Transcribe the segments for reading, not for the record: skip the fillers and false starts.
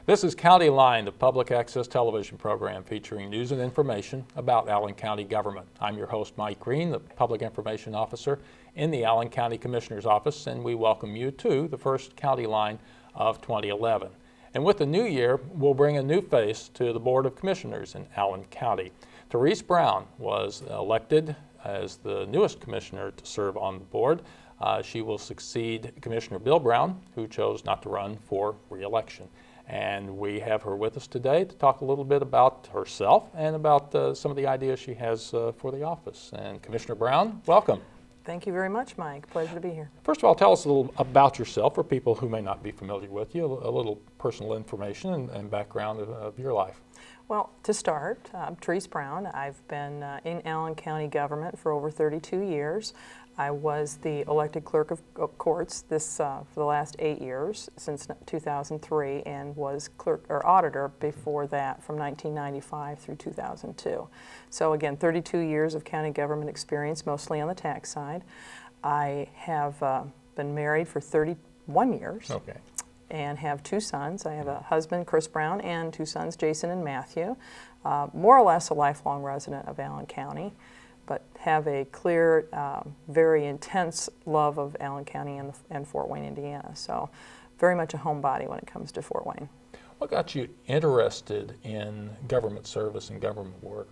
This is Countyline, the public access television program featuring news and information about Allen County government. I'm your host, Mike Green, the Public Information Officer in the Allen County Commissioner's Office, and we welcome you to the first Countyline of 2011. And with the new year, we'll bring a new face to the Board of Commissioners in Allen County. Therese Brown was elected as the newest commissioner to serve on the board. She will succeed Commissioner Bill Brown, who chose not to run for re-election. And we have her with us today to talk a little bit about herself and about some of the ideas she has for the office. And Commissioner Brown, welcome. Thank you very much, Mike. Pleasure to be here. First of all, tell us a little about yourself for people who may not be familiar with you, a little personal information and background of your life. Well, to start, I'm Therese Brown. I've been in Allen County government for over 32 years. I was the elected clerk of courts for the last 8 years, since 2003, and was clerk or auditor before that from 1995 through 2002. So again, 32 years of county government experience, mostly on the tax side. I have been married for 31 years. Okay. And have 2 sons. I have a husband, Chris Brown, and 2 sons, Jason and Matthew. More or less a lifelong resident of Allen County, but have a clear, very intense love of Allen County and Fort Wayne, Indiana. So very much a homebody when it comes to Fort Wayne. What got you interested in government service and government work?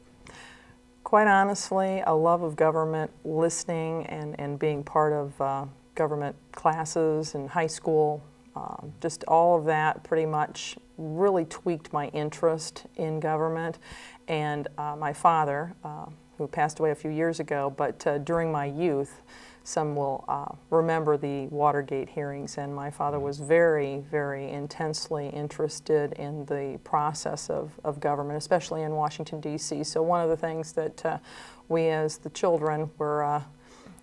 Quite honestly, a love of government, listening and being part of government classes in high school. Just all of that pretty much really tweaked my interest in government. And my father, who passed away a few years ago, but during my youth, some will remember the Watergate hearings, and my father was very, very intensely interested in the process of government, especially in Washington, D.C. So one of the things that we as the children were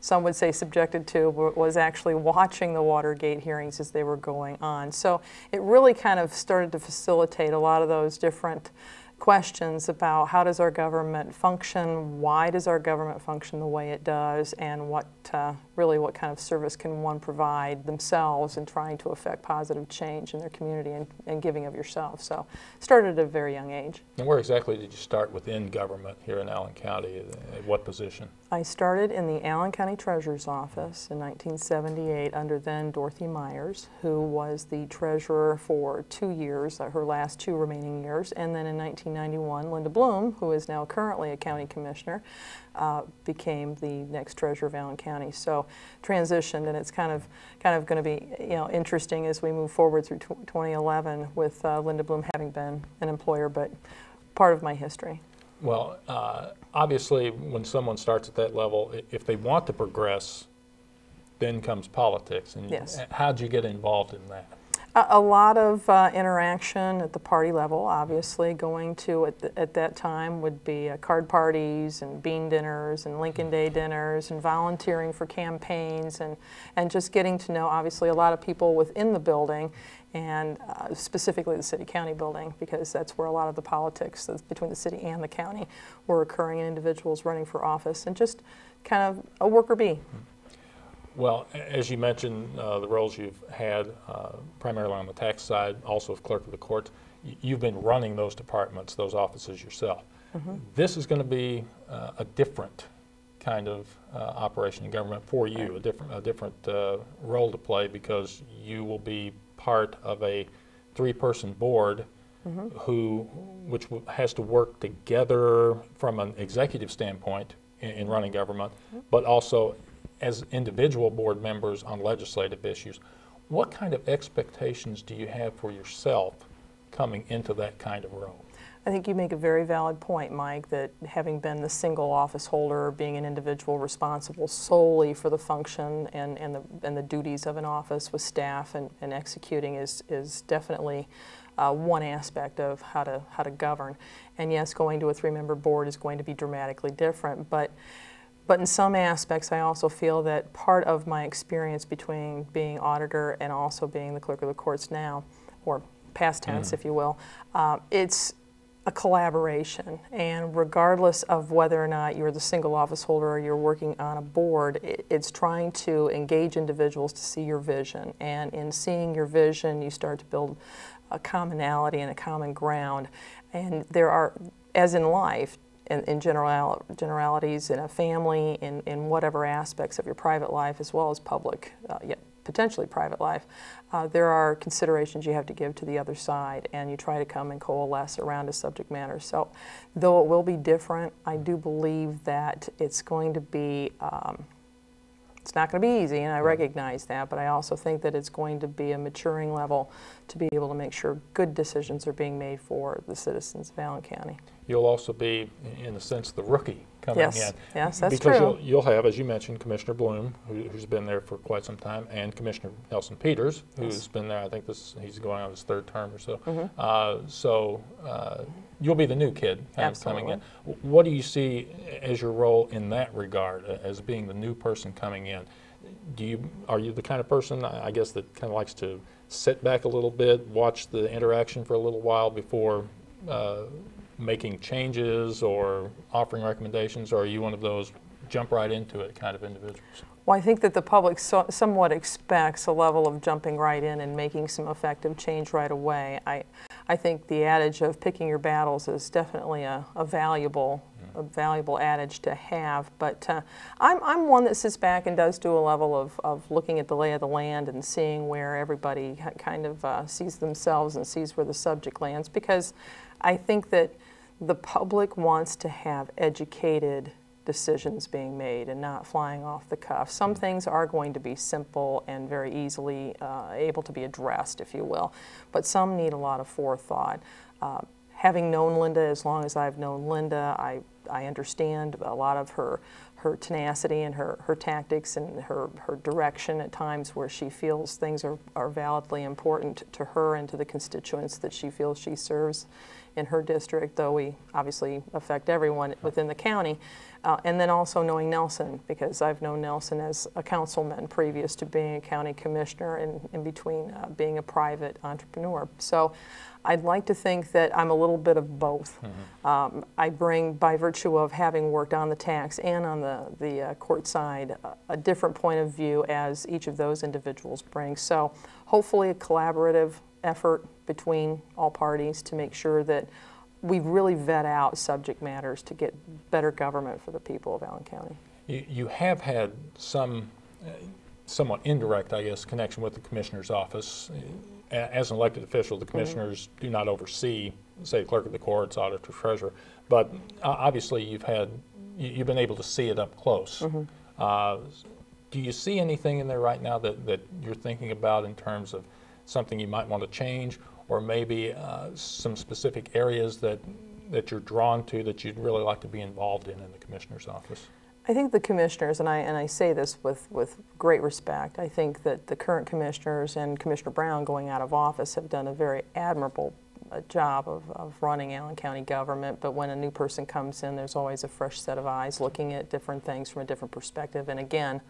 some would say subjected to was actually watching the Watergate hearings as they were going on. So it really kind of started to facilitate a lot of those different questions about how does our government function, why does our government function the way it does, and really what kind of service can one provide themselves in trying to affect positive change in their community and giving of yourself. So started at a very young age. And where exactly did you start within government here in Allen County? At what position? I started in the Allen County Treasurer's Office in 1978 under then Dorothy Myers, who was the treasurer for 2 years, her last 2 remaining years, and then in 1991, Linda Bloom, who is now currently a county commissioner, became the next treasurer of Allen County. So transitioned, and it's kind of going to be interesting as we move forward through 2011 with Linda Bloom having been an employer, but part of my history. Well, obviously, when someone starts at that level, if they want to progress, then comes politics. And yes. How'd you get involved in that? A lot of interaction at the party level, obviously. Going to, at that time, would be card parties and bean dinners and Lincoln Day dinners and volunteering for campaigns and just getting to know, obviously, a lot of people within the building, and specifically the city-county building, because that's where a lot of the politics between the city and the county were occurring, and individuals running for office, and just kind of a worker bee. Well, as you mentioned, the roles you've had primarily on the tax side, also as clerk of the courts, you've been running those departments, those offices yourself. Mm-hmm. This is going to be a different kind of operation in government for you, a different role to play, because you will be part of a 3-person board, mm-hmm. which has to work together from an executive standpoint in running government, mm-hmm. but also as individual board members on legislative issues. What kind of expectations do you have for yourself coming into that kind of role? I think you make a very valid point, Mike, that having been the single office holder, being an individual responsible solely for the function and the duties of an office with staff and executing is definitely one aspect of how to govern. And yes, going to a 3-member board is going to be dramatically different, but in some aspects, I also feel that part of my experience between being auditor and also being the clerk of the courts now, or past tense, if you will, it's a collaboration. And regardless of whether or not you're the single office holder or you're working on a board, it's trying to engage individuals to see your vision. And in seeing your vision, you start to build commonality and a common ground. And there are, as in life, in generalities, in a family, in whatever aspects of your private life as well as public, yet potentially private life, there are considerations you have to give to the other side, and you try to come and coalesce around a subject matter. So though it will be different, I do believe that it's going to be, it's not going to be easy, and I recognize that, but I also think that it's going to be a maturing level to be able to make sure good decisions are being made for the citizens of Allen County. You'll also be, in a sense, the rookie coming in. Yes, that's because true. You'll have, as you mentioned, Commissioner Bloom, who's been there for quite some time, and Commissioner Nelson Peters, who's been there, I think he's going on his third term or so. So you'll be the new kid kind of coming in. What do you see as your role in that regard, as being the new person coming in? Are you the kind of person, I guess, that kind of likes to sit back a little bit, watch the interaction for a little while before making changes or offering recommendations, or are you one of those jump right into it kind of individuals? Well, I think that the public somewhat expects a level of jumping right in and making some effective change right away. I think the adage of picking your battles is definitely a valuable adage to have, but I'm one that sits back and does do a level of looking at the lay of the land and seeing where everybody kind of sees themselves and sees where the subject lands, because I think that the public wants to have educated decisions being made and not flying off the cuff. Some things are going to be simple and very easily able to be addressed, if you will, but some need a lot of forethought. Having known Linda as long as I've known Linda, I understand a lot of her tenacity and her tactics and her direction at times where she feels things are validly important to her and to the constituents that she feels she serves in her district, though we obviously affect everyone within the county. And then also knowing Nelson, because I've known Nelson as a councilman previous to being a county commissioner and in between being a private entrepreneur. So I'd like to think that I'm a little bit of both. I bring, by virtue of having worked on the tax and on the court side, a different point of view as each of those individuals bring. So hopefully a collaborative effort between all parties to make sure that we really vet out subject matters to get better government for the people of Allen County. You have had some somewhat indirect, I guess, connection with the Commissioner's office. As an elected official, the Commissioners do not oversee, say, Clerk of the Courts, Auditor, Treasurer, but obviously you've been able to see it up close. Do you see anything in there right now that you're thinking about in terms of something you might want to change, or maybe some specific areas that you're drawn to that you'd really like to be involved in the Commissioner's office? I think the commissioners, and I say this with great respect, I think that the current commissioners and Commissioner Brown going out of office have done a very admirable job of running Allen County government, but when a new person comes in, there's always a fresh set of eyes looking at different things from a different perspective. And again,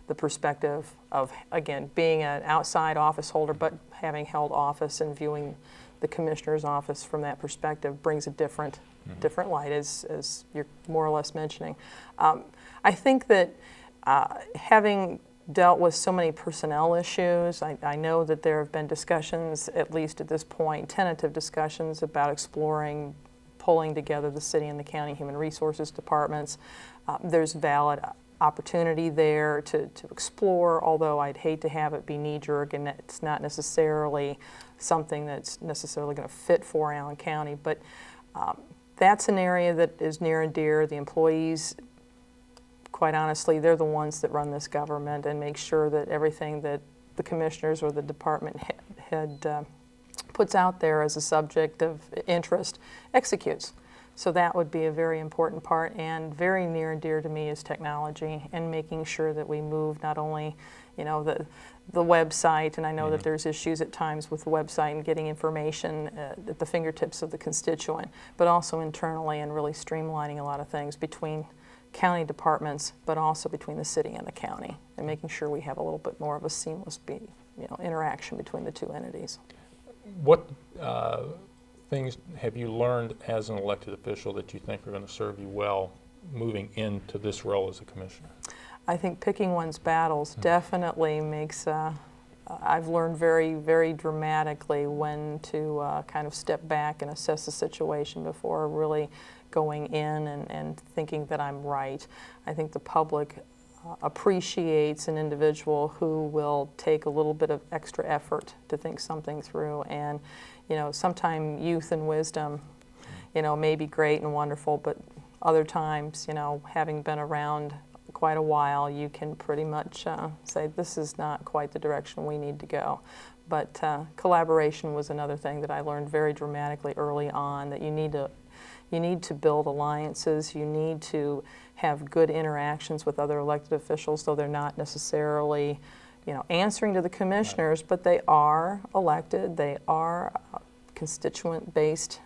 the perspective of, again, being an outside office holder, but having held office and viewing the Commissioner's office from that perspective brings a different light, as you're more or less mentioning. I think that having dealt with so many personnel issues, I know that there have been discussions, at least at this point, tentative discussions about exploring pulling together the city and the county human resources departments. There's valid opportunity there to explore, although I'd hate to have it be knee-jerk, and it's not necessarily something that's necessarily going to fit for Allen County, but that's an area that is near and dear. The employees, quite honestly, they're the ones that run this government and make sure that everything that the commissioners or the department head puts out there as a subject of interest executes. So that would be a very important part, and very near and dear to me is technology and making sure that we move not only, the website, and I know that there's issues at times with the website and getting information at the fingertips of the constituent, but also internally and really streamlining a lot of things between county departments, but also between the city and the county, and making sure we have a little bit more of a seamless interaction between the two entities. What things have you learned as an elected official that you think are going to serve you well moving into this role as a commissioner? I think picking one's battles definitely makes I've learned very, very dramatically when to kind of step back and assess the situation before really going in and thinking that I'm right. I think the public appreciates an individual who will take a little bit of extra effort to think something through. And, you know, sometimes youth and wisdom, you know, may be great and wonderful, but other times, you know, having been around quite a while, you can pretty much say this is not quite the direction we need to go. But collaboration was another thing that I learned very dramatically early on, that you need to build alliances, you need to have good interactions with other elected officials, though they're not necessarily, you know, answering to the commissioners, but they are elected, they are constituent-based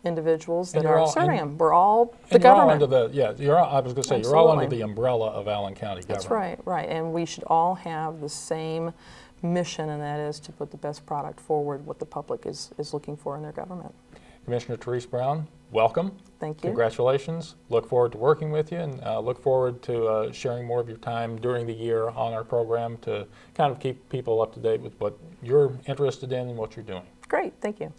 individuals that are serving them. We're all the government. You're all under the, yeah, I was going to say, you're all under the umbrella of Allen County government. That's right, right. And we should all have the same mission, and that is to put the best product forward, what the public is looking for in their government. Commissioner Therese Brown, welcome. Thank you. Congratulations. Look forward to working with you, and look forward to sharing more of your time during the year on our program to kind of keep people up to date with what you're interested in and what you're doing. Great, thank you.